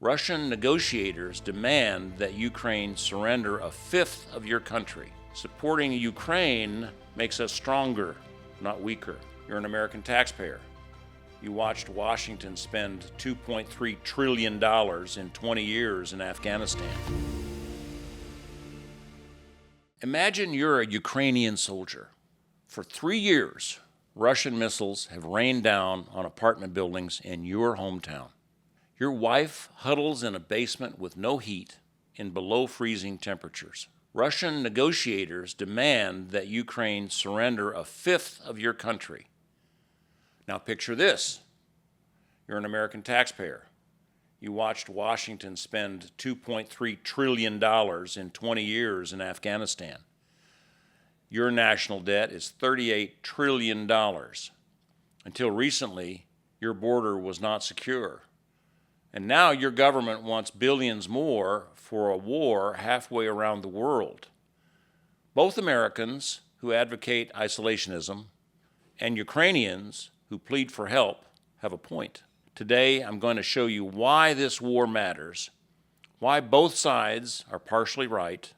Russian negotiators demand that Ukraine surrender a fifth of your country. Supporting Ukraine makes us stronger, not weaker. You're an American taxpayer. You watched Washington spend $2.3 trillion in 20 years in Afghanistan. Imagine you're a Ukrainian soldier. For 3 years, Russian missiles have rained down on apartment buildings in your hometown. Your wife huddles in a basement with no heat in below freezing temperatures. Russian negotiators demand that Ukraine surrender a fifth of your country. Now picture this. You're an American taxpayer. You watched Washington spend $2.3 trillion in 20 years in Afghanistan. Your national debt is $38 trillion. Until recently, your border was not secure. And now your government wants billions more for a war halfway around the world. Both Americans who advocate isolationism and Ukrainians who plead for help have a point. Today, I'm going to show you why this war matters, why both sides are partially right,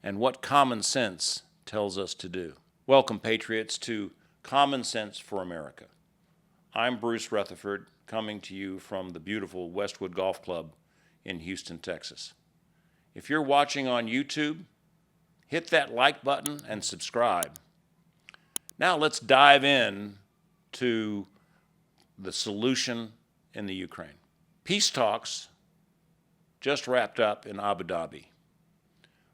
and what common sense tells us to do. Welcome, patriots, to Common Sense for America. I'm Bruce Rutherford, coming to you from the beautiful Westwood Golf Club in Houston, Texas. If you're watching on YouTube, hit that like button and subscribe. Now let's dive in to the solution in the Ukraine. Peace talks just wrapped up in Abu Dhabi.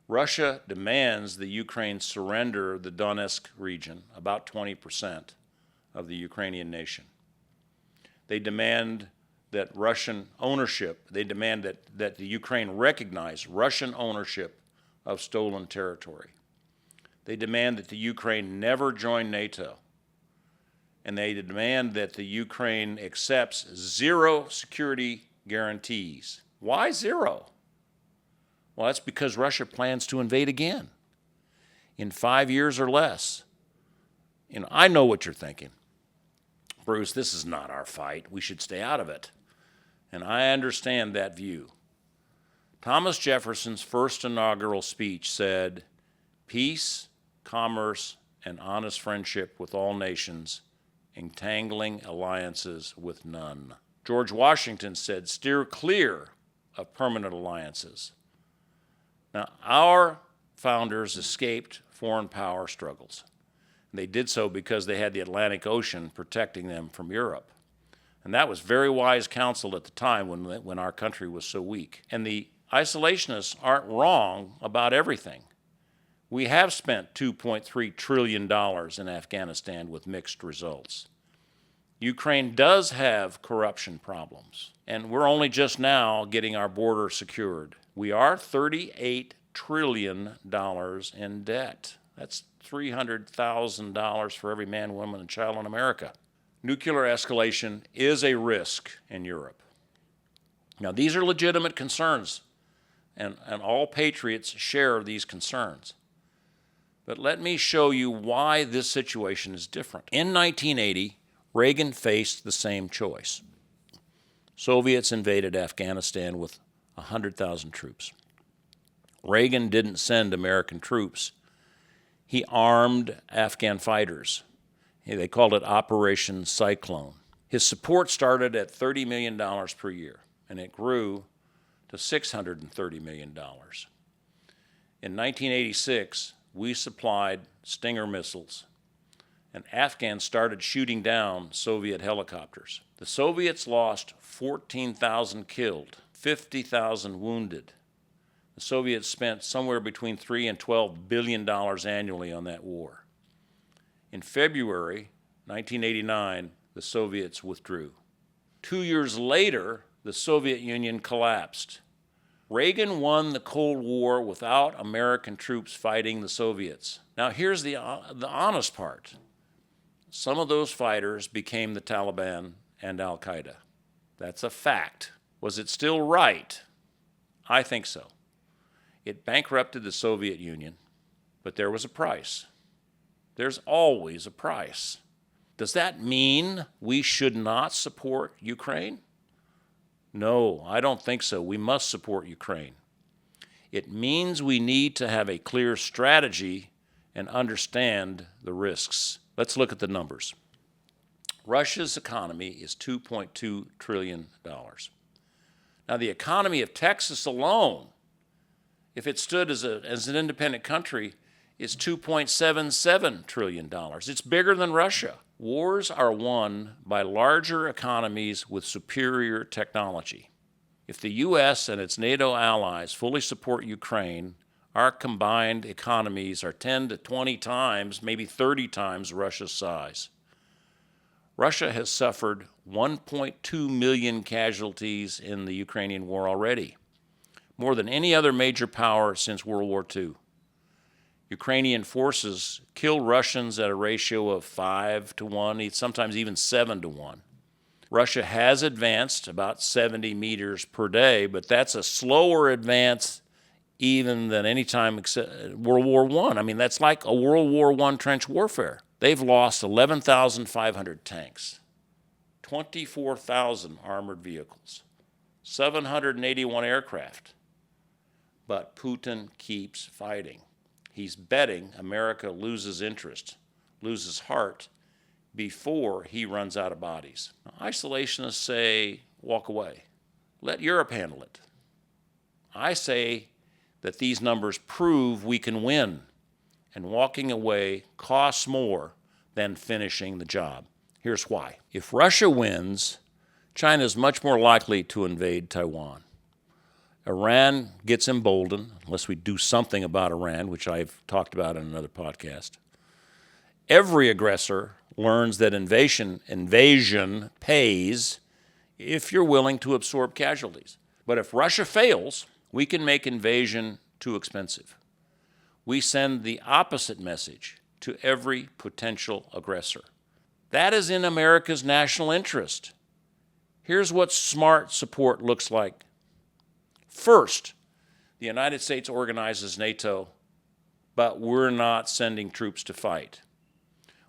Russia demands the Ukraine surrender the Donetsk region, about 20% of the Ukrainian nation. They demand that Russian ownership, they demand that the Ukraine recognize Russian ownership of stolen territory. They demand that the Ukraine never join NATO. And they demand that the Ukraine accepts zero security guarantees. Why zero? Well, that's because Russia plans to invade again in 5 years or less. I know what you're thinking. Bruce, this is not our fight. We should stay out of it. And I understand that view. Thomas Jefferson's first inaugural speech said, "Peace, commerce, and honest friendship with all nations, entangling alliances with none." George Washington said, "Steer clear of permanent alliances." Now, our founders escaped foreign power struggles. They did so because they had the Atlantic Ocean protecting them from Europe. And that was very wise counsel at the time when our country was so weak. And the isolationists aren't wrong about everything. We have spent $2.3 trillion in Afghanistan with mixed results. Ukraine does have corruption problems, and we're only just now getting our border secured. We are $38 trillion in debt. That's $300,000 for every man, woman, and child in America. Nuclear escalation is a risk in Europe. Now, these are legitimate concerns, and all patriots share these concerns. But let me show you why this situation is different. In 1980, Reagan faced the same choice. Soviets invaded Afghanistan with 100,000 troops. Reagan didn't send American troops. He armed Afghan fighters. They called it Operation Cyclone. His support started at $30 million per year, and it grew to $630 million. In 1986, we supplied Stinger missiles, and Afghans started shooting down Soviet helicopters. The Soviets lost 14,000 killed, 50,000 wounded. The Soviets spent somewhere between $3 and $12 billion annually on that war. In February 1989, the Soviets withdrew. 2 years later, the Soviet Union collapsed. Reagan won the Cold War without American troops fighting the Soviets. Now here's the honest part. Some of those fighters became the Taliban and Al-Qaeda. That's a fact. Was it still right? I think so. It bankrupted the Soviet Union, but there was a price. There's always a price. Does that mean we should not support Ukraine? No, I don't think so. We must support Ukraine. It means we need to have a clear strategy and understand the risks. Let's look at the numbers. Russia's economy is $2.2 trillion. Now, the economy of Texas alone, if it stood as an independent country, is $2.77 trillion. It's bigger than Russia. Wars are won by larger economies with superior technology. If the U.S. and its NATO allies fully support Ukraine, our combined economies are 10 to 20 times, maybe 30 times Russia's size. Russia has suffered 1.2 million casualties in the Ukrainian war already, more than any other major power since World War II. Ukrainian forces kill Russians at a ratio of 5 to 1, sometimes even 7 to 1. Russia has advanced about 70 meters per day, but that's a slower advance even than any time except World War I. I mean, that's like a World War I trench warfare. They've lost 11,500 tanks, 24,000 armored vehicles, 781 aircraft. But Putin keeps fighting. He's betting America loses interest, loses heart, before he runs out of bodies. Now, isolationists say, walk away. Let Europe handle it. I say that these numbers prove we can win, and walking away costs more than finishing the job. Here's why. If Russia wins, China is much more likely to invade Taiwan. Iran gets emboldened, unless we do something about Iran, which I've talked about in another podcast. Every aggressor learns that invasion pays if you're willing to absorb casualties. But if Russia fails, we can make invasion too expensive. We send the opposite message to every potential aggressor. That is in America's national interest. Here's what smart support looks like. First, the United States organizes NATO, but we're not sending troops to fight.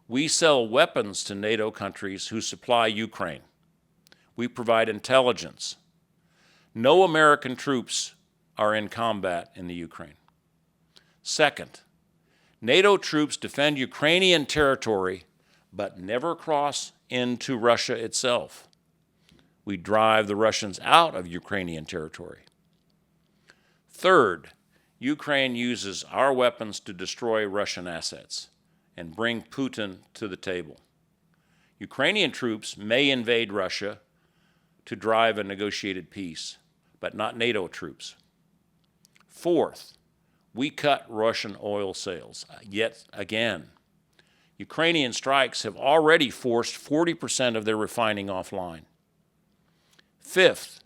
We sell weapons to NATO countries who supply Ukraine. We provide intelligence. No American troops are in combat in the Ukraine. Second, NATO troops defend Ukrainian territory, but never cross into Russia itself. We drive the Russians out of Ukrainian territory. Third, Ukraine uses our weapons to destroy Russian assets and bring Putin to the table. Ukrainian troops may invade Russia to drive a negotiated peace, but not NATO troops. Fourth, we cut Russian oil sales yet again. Ukrainian strikes have already forced 40% of their refining offline. Fifth,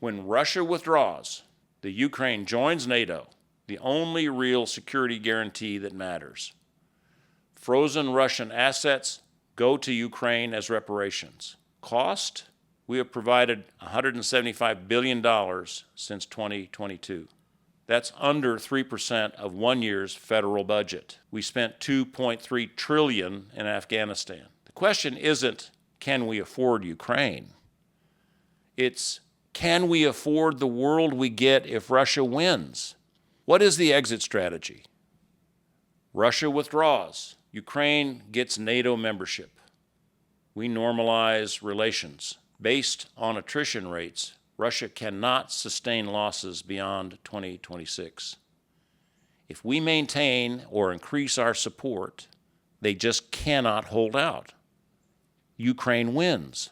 when Russia withdraws, the Ukraine joins NATO, the only real security guarantee that matters. Frozen Russian assets go to Ukraine as reparations. Cost? We have provided $175 billion since 2022. That's under 3% of 1 year's federal budget. We spent $2.3 trillion in Afghanistan. The question isn't, can we afford Ukraine? It's, can we afford the world we get if Russia wins? What is the exit strategy? Russia withdraws. Ukraine gets NATO membership. We normalize relations. Based on attrition rates, Russia cannot sustain losses beyond 2026. If we maintain or increase our support, they just cannot hold out. Ukraine wins.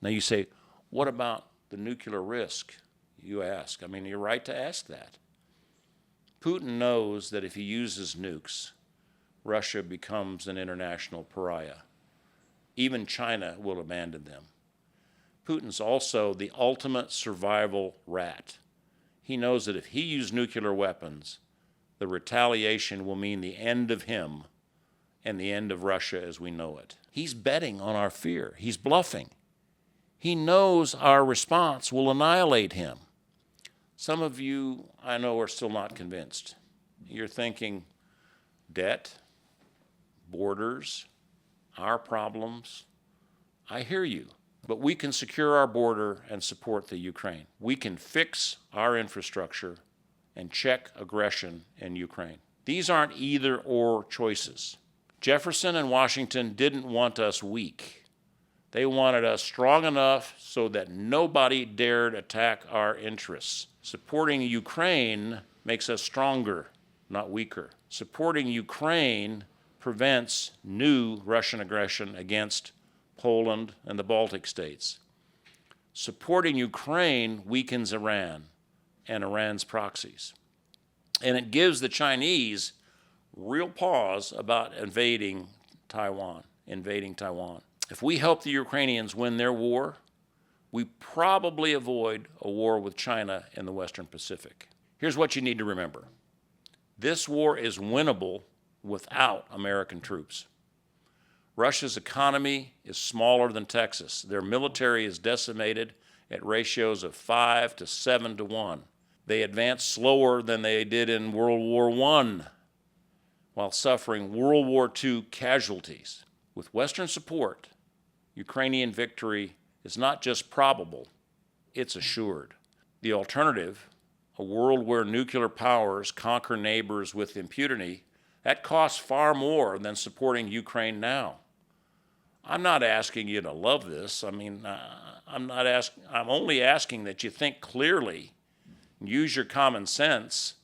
Now you say, what about the nuclear risk? You ask. I mean, you're right to ask that. Putin knows that if he uses nukes, Russia becomes an international pariah. Even China will abandon them. Putin's also the ultimate survival rat. He knows that if he uses nuclear weapons, the retaliation will mean the end of him and the end of Russia as we know it. He's betting on our fear. He's bluffing. He knows our response will annihilate him. Some of you, I know, are still not convinced. You're thinking, debt, borders, our problems. I hear you. but we can secure our border and support the Ukraine. We can fix our infrastructure and check aggression in Ukraine. These aren't either-or choices. Jefferson and Washington didn't want us weak. They wanted us strong enough so that nobody dared attack our interests. Supporting Ukraine makes us stronger, not weaker. Supporting Ukraine prevents new Russian aggression against Poland and the Baltic states. Supporting Ukraine weakens Iran and Iran's proxies. And it gives the Chinese real pause about invading Taiwan. If we help the Ukrainians win their war, we probably avoid a war with China in the Western Pacific. Here's what you need to remember. This war is winnable without American troops. Russia's economy is smaller than Texas. Their military is decimated at ratios of 5 to 7 to 1. They advance slower than they did in World War I, while suffering World War II casualties. With Western support, Ukrainian victory is not just probable, it's assured. The alternative, a world where nuclear powers conquer neighbors with impunity, that costs far more than supporting Ukraine now. I'm not asking you to love this. I'm only asking that you think clearly, use your common sense,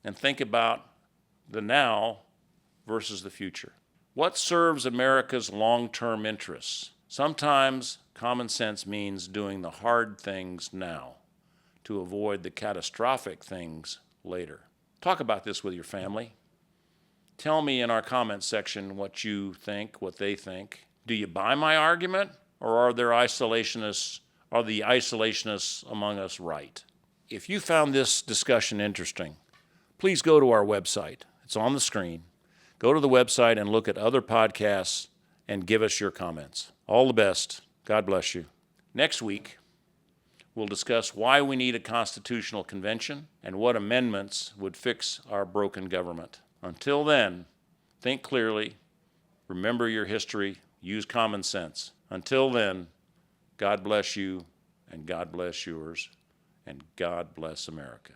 and think about the now versus the future. What serves America's long-term interests? Sometimes common sense means doing the hard things now to avoid the catastrophic things later. Talk about this with your family. Tell me in our comment section what you think, what they think. Do you buy my argument, or are the isolationists among us right? If you found this discussion interesting, please go to our website. It's on the screen. Go to the website and look at other podcasts and give us your comments. All the best. God bless you. Next week, we'll discuss why we need a constitutional convention and what amendments would fix our broken government. Until then, think clearly, remember your history, use common sense. Until then, God bless you, and God bless yours, and God bless America.